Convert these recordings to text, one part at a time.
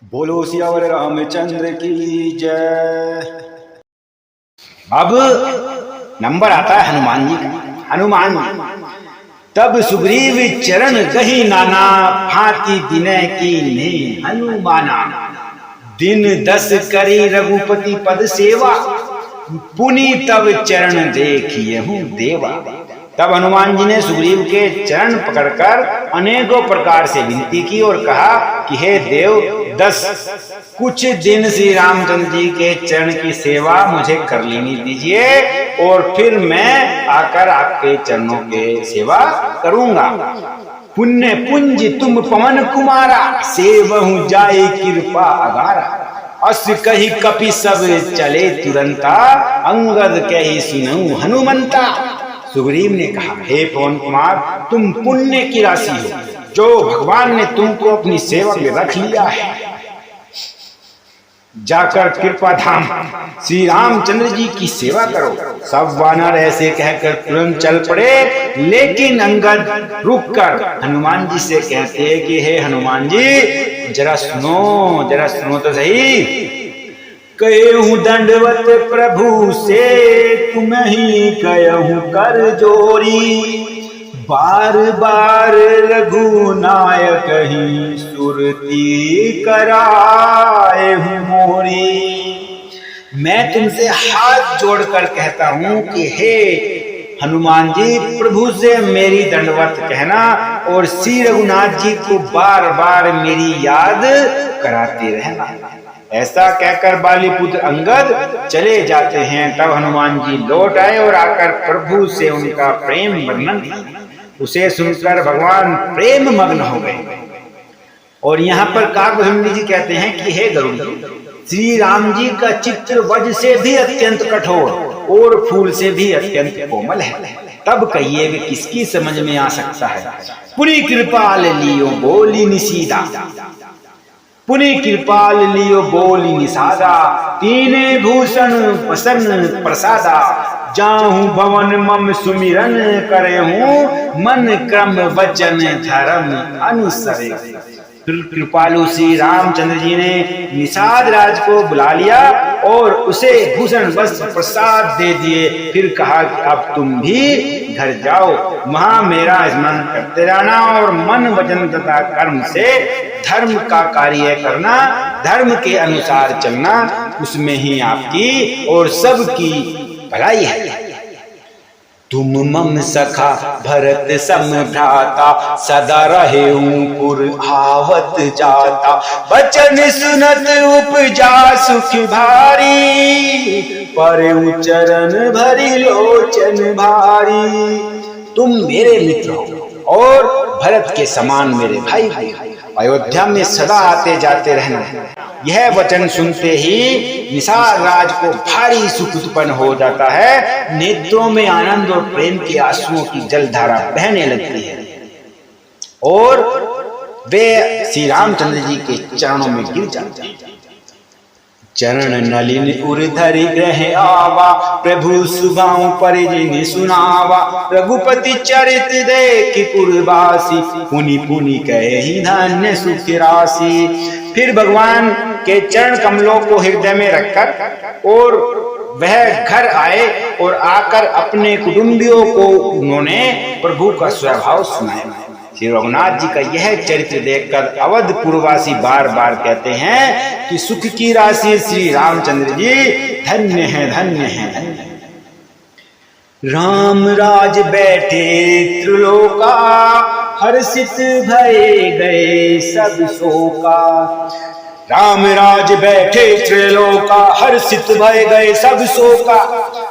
बोलो सियावर रामचंद्र की जय। अब नंबर आता है हनुमान जी का। हनुमान तब सुग्रीव चरण गही नाना, फाती दिनय की ने हनुमाना। दिन 10 करी रघुपति पद सेवा, पुनि तब चरण देखियहु देवा। तब हनुमान जी ने सुग्रीव के चरण पकड़कर अनेकों प्रकार से विनती की और कहा कि हे देव, 10 कुछ दिन श्री रामचंद्र जी के चरण की सेवा मुझे कर लेनी दीजिए और फिर मैं आकर आपके चरणों के सेवा करूंगा। पुण्य पुंज तुम पवन कुमारा, सेवहु जाए कृपा अगारा। अस कही कपि सब चले तुरंता, अंगद कही सुनऊ हनुमंता। सुग्रीव ने कहा, हे पवन कुमार, तुम पुण्य की राशि हो, जो भगवान ने तुमको अपनी सेवा में रख लिया है। जाकर कृपा धाम श्री रामचंद्र जी की सेवा करो। सब वानर ऐसे कहकर तुरंत चल पड़े, लेकिन अंगद रुककर हनुमान जी से कहते हैं कि हे हनुमान जी, जरा सुनो तो सही। कहूँ दंडवत प्रभु से, तुम्हें कहूँ कर जोरी। बार बार रघुनायक ही सुरती कराए मोरी। मैं तुमसे हाथ जोड़कर कहता हूँ कि हे हनुमान जी, प्रभु से मेरी दंडवत कहना और श्री रघुनाथ जी को बार बार मेरी याद कराते रहना। ऐसा कहकर बालीपुत्र अंगद चले जाते हैं। तब हनुमान जी लौट आए और आकर प्रभु से उनका प्रेम वर्णन किया। उसे सुनकर भगवान प्रेम मग्न हो गए। और यहाँ पर काकभूषण जी कहते हैं कि हे गरुड़, श्री राम जी का चित्र वज्र से भी अत्यंत कठोर और फूल से भी अत्यंत कोमल है। तब कहिए वे किसकी समझ में आ सकता है। पुनि कृपाल लियो बोली निषीदा, पुनि कृपाल लियो बोली निषादा। तीने भूषण प्रसन्न प्रसादा, जाहू भवन मम सुमिरन करे हूँ। मन क्रम वचन धर्म अनुसरे। कृपालु श्री रामचंद्र जी ने निषाद राज को बुला लिया और उसे भूषण वस्त्र प्रसाद दे दिए। फिर कहा कि अब तुम भी घर जाओ, वहां मेरा स्मरण करते रहना और मन वचन तथा कर्म से धर्म का कार्य करना, धर्म के अनुसार चलना, उसमें ही आपकी और सबकी भलाई है। तुम मम सखा भरत सम भ्राता, सदा रहे पुर आवत जाता। बचन सुनत उपजा सुख भारी, पर चरण भरी लोचन भारी। तुम मेरे मित्र हो और भरत के समान मेरे भाई हो। अयोध्या में सदा आते जाते रहना। यह वचन सुनते ही निषाद राज को भारी सुख उत्पन्न हो जाता है। नेत्रों में आनंद और प्रेम के आंसुओं की जलधारा बहने लगती है और वे श्री रामचंद्र जी के चरणों में गिर जाते हैं। चरण नलिन उर्धरि ग्रह आवा, प्रभु सुगाऊं परिजन सुनावा। रघुपति चरित देख पुरवासी, पुनि पुनि कहे धन्य सुख राशि। फिर भगवान के चरण कमलों को हृदय में रखकर और वह घर आए और आकर अपने कुटुंबियों को उन्होंने प्रभु का स्वभाव सुनाया। श्री रघुनाथ जी का यह चरित्र देखकर अवधपुरवासी बार बार कहते हैं कि सुख की राशि श्री रामचंद्र जी धन्य है, धन्य है, धन्य है। राम राज बैठे त्रिलोका, हर्षित भये गए सब शोका। राम राज बैठे त्रिलोका, हर्षित भय गए सब शोका।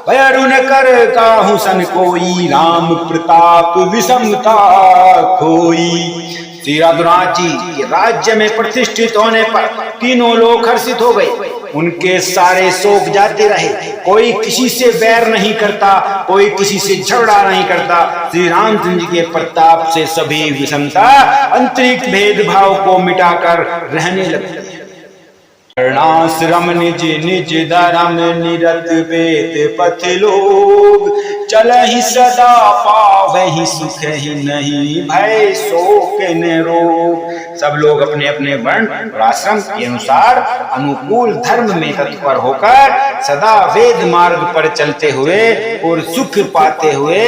भयरु न कर काहू सन कोई, राम प्रताप विषमता खोई। श्री रघुनाथ जी के राज्य में प्रतिष्ठित होने पर तीनों लोग हर्षित हो गए। उनके सारे शोक जाते रहे। कोई किसी से बैर नहीं करता, कोई किसी से झगड़ा नहीं करता। श्री रामचंद्र जी के प्रताप से सभी विषमता, आंतरिक भेदभाव को मिटाकर रहने लगे। वर्णाश्रम निज निज धर्म निरत वेद पथ लोग, चलहि सदा पावहि सुख ही नहीं भय शोक न रोग। सब लोग अपने अपने वर्ण और आश्रम के अनुसार अनुकूल धर्म में तत्पर होकर सदा वेद मार्ग पर चलते हुए और सुख पाते हुए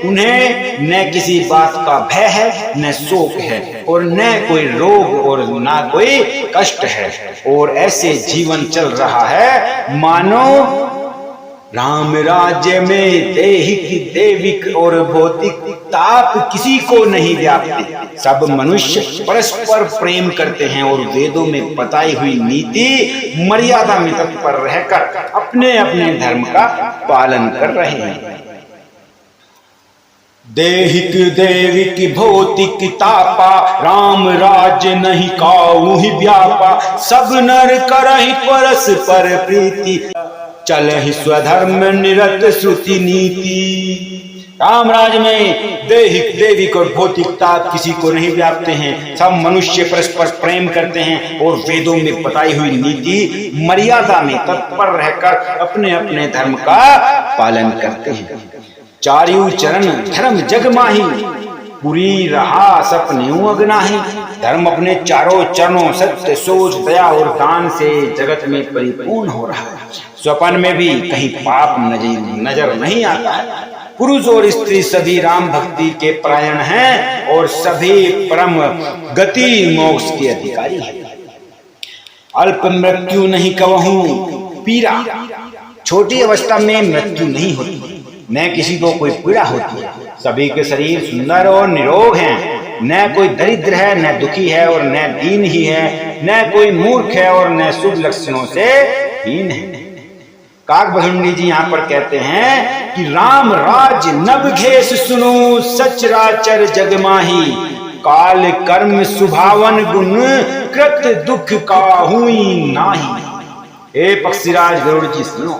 उन्हें न किसी बात का भय है, न शोक है, और न कोई रोग और न कोई कष्ट है। और ऐसे जीवन चल रहा है मानो राम राज्य में दैहिक दैविक और भौतिक ताप किसी को नहीं व्यापते। सब मनुष्य परस्पर प्रेम करते हैं और वेदों में बताई हुई नीति मर्यादा में तत्पर रहकर अपने अपने धर्म का पालन कर रहे हैं। दैहिक दैविक भौतिक तापा, राम राज्य नहीं काऊ ही व्यापा। सब नर करहि परस्पर प्रीति, चलहि स्वधर्म निरत श्रुति नीति। राम राज्य में दैहिक दैविक और भौतिक ताप किसी को नहीं व्यापते हैं। सब मनुष्य परस्पर प्रेम करते हैं और वेदों में बताई हुई नीति मर्यादा में तत्पर रहकर अपने अपने धर्म का पालन करते हैं। चारियों चरण धर्म जग माही, पूरी रहा सपने अगनाही। धर्म अपने चारों चरणों सत्य सोच दया और दान से जगत में परिपूर्ण हो रहा है। स्वप्न में भी कहीं पाप नजर नहीं आता है। पुरुष और स्त्री सभी राम भक्ति के परायण हैं और सभी परम गति मोक्ष के अधिकारी हैं। अल्प मृत्यु नहीं कहूं पीड़ा, छोटी अवस्था में मृत्यु नहीं होती, न किसी को कोई पीड़ा होती है। सभी के शरीर सुंदर और निरोग हैं, न कोई दरिद्र है, न दुखी है और न दीन ही है, न कोई मूर्ख है और न शुभ लक्षणों से हीन है। काकभुंडी जी यहाँ पर कहते हैं कि राम राज नभ घेस सुनो, सचराचर जग माही। काल कर्म सुभावन गुण, कृत दुख काहुई नाही। हे पक्षीराज गरुड़ जी सुनो,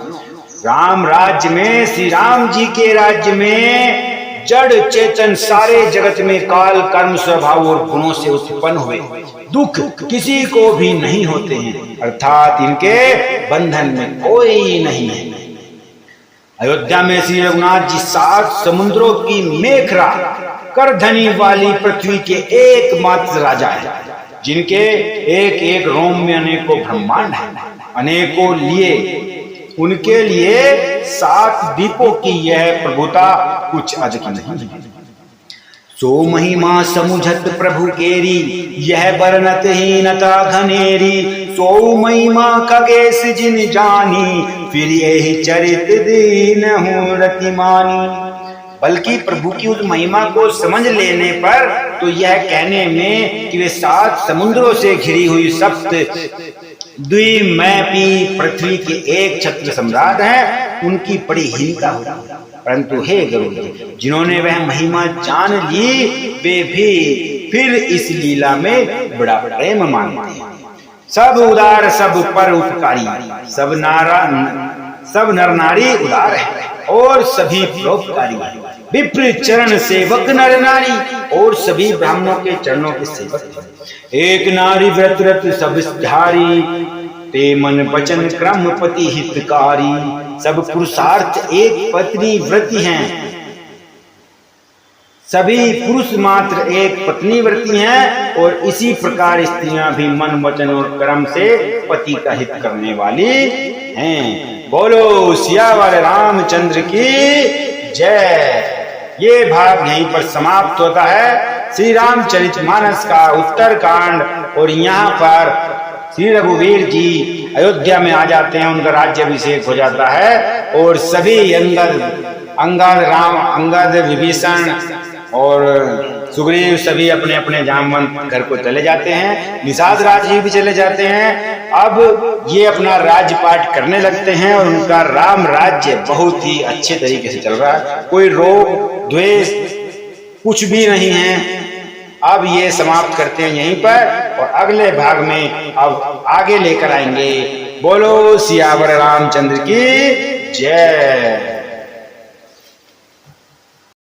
राम राज्य में, श्री राम जी के राज्य में जड़ चेतन सारे जगत में काल कर्म स्वभाव और गुणों से उत्पन्न हुए दुख किसी को भी नहीं होते हैं, अर्थात इनके बंधन में कोई नहीं है। अयोध्या में श्री रघुनाथ जी 7 समुद्रों की मेखला करधनी वाली पृथ्वी के एकमात्र राजा है, जिनके एक एक रोम में अनेकों ब्रह्मांड है, अनेकों लिए उनके लिए 7 दीपों की यह प्रभुता कुछ अधिक नहीं है। सो महिमा समुझत प्रभु केरी, यह बरनत हीनता घनेरी। सो महिमा खगेश जिन जानी, फिर यही चरित दीन हूँ रतिमानी। बल्कि प्रभु की उस महिमा को समझ लेने पर तो यह कहने में कि वे 7 समुद्रों से घिरी हुई सप्त द्विमैपी पृथ्वी के एक छत्र सम्राट हैं, उनकी बड़ी हीनता होगी। परंतु हे गरुड़, जिन्होंने वह महिमा जान ली वे भी फिर इस लीला में बड़ा प्रेम मानते हैं। सब उदार सब पर उपकारी, सब नर नारी उदार है और सभी परोपकारी है। विप्र चरण सेवक नर नारी और सभी ब्राह्मणों के चरणों के सेवक है। एक नारी व्रत रत सब धारी, ते मन वचन क्रम पति हितकारी। सब पुरुषार्थ एक पत्नी व्रती हैं, सभी पुरुष मात्र एक पत्नी व्रती हैं, और इसी प्रकार स्त्रियां भी मन वचन और कर्म से पति का हित करने वाली हैं। बोलो सियावर रामचंद्र की जय। ये भाग यहीं पर समाप्त होता है श्री रामचरितमानस का उत्तर कांड। और यहाँ पर श्री रघुवीर जी अयोध्या में आ जाते हैं, उनका राज्याभिषेक हो जाता है और सभी अंगद विभीषण और सुग्रीव सभी अपने अपने जामवंत घर को चले जाते हैं। निषाद राज जी भी चले जाते हैं। अब ये अपना राज्यपाठ करने लगते हैं और उनका राम राज्य बहुत ही अच्छे तरीके से चल रहा है, कोई रोग द्वेष कुछ भी नहीं है। अब ये समाप्त करते हैं यहीं पर और अगले भाग में अब आगे लेकर आएंगे। बोलो सियावर रामचंद्र की जय।